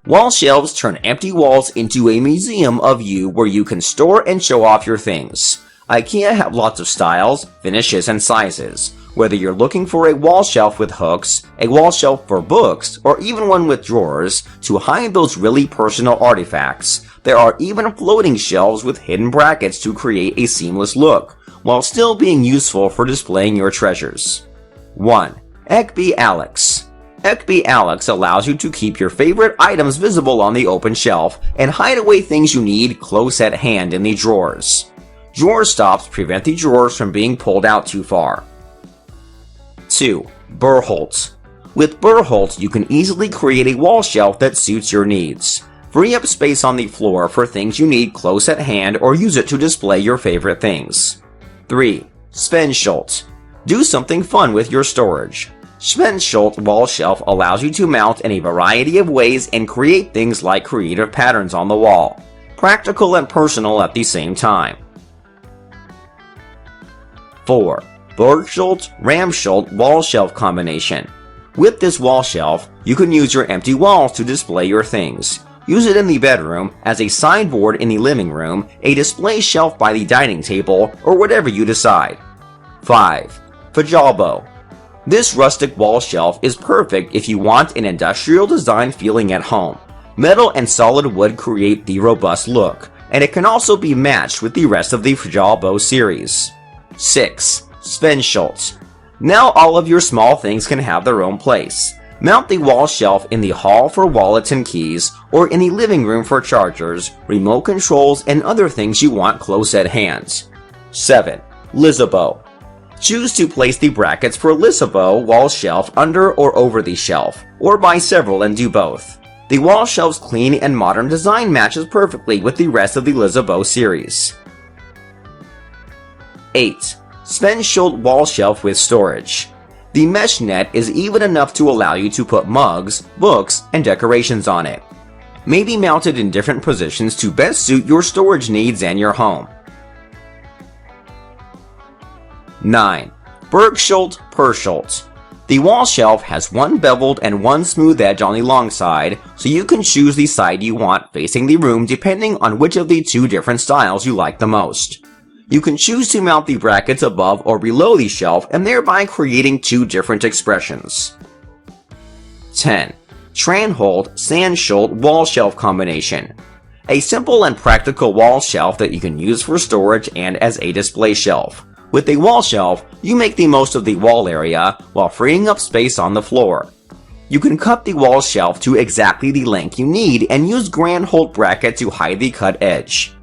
Wall shelves turn empty walls into a museum of you where you can store and show off your things. Ikea have lots of styles, finishes, and sizes. Whether you're looking for a wall shelf with hooks, a wall shelf for books, or even one with drawers to hide those really personal artifacts, there are even floating shelves with hidden brackets to create a seamless look, while still being useful for displaying your treasures. 1. EKBY Alex. EKBY Alex allows you to keep your favorite items visible on the open shelf and hide away things you need close at hand in the drawers. Drawer stops prevent the drawers from being pulled out too far. 2. BURHULT. With BURHULT, you can easily create a wall shelf that suits your needs. Free up space on the floor for things you need close at hand or use it to display your favorite things. 3. SVENSHULT. Do something fun with your storage. SVENSHULT Wall Shelf allows you to mount in a variety of ways and create things like creative patterns on the wall. Practical and personal at the same time. 4. BERGSHULT Wall Shelf Combination. With this wall shelf, you can use your empty walls to display your things. Use it in the bedroom, as a sideboard in the living room, a display shelf by the dining table, or whatever you decide. 5. FJÄLLBO. This rustic wall shelf is perfect if you want an industrial design feeling at home. Metal and solid wood create the robust look, and it can also be matched with the rest of the FJÄLLBO series. 6. SVENSHULT. Now all of your small things can have their own place. Mount the wall shelf in the hall for wallets and keys, or in the living room for chargers, remote controls, and other things you want close at hand. 7. LISABO. Choose to place the brackets for LISABO wall shelf under or over the shelf, or buy several and do both. The wall shelf's clean and modern design matches perfectly with the rest of the LISABO series. 8. SVENSHULT Wall Shelf with Storage. The mesh net is even enough to allow you to put mugs, books, and decorations on it. May be mounted in different positions to best suit your storage needs and your home. 9. PERSHULT. The wall shelf has one beveled and one smooth edge on the long side, so you can choose the side you want facing the room depending on which of the two different styles you like the most. You can choose to mount the brackets above or below the shelf and thereby creating two different expressions. 10. TRANHULT SANDSHULT Wall Shelf Combination. A simple and practical wall shelf that you can use for storage and as a display shelf. With a wall shelf, you make the most of the wall area while freeing up space on the floor. You can cut the wall shelf to exactly the length you need and use TRANHULT bracket to hide the cut edge.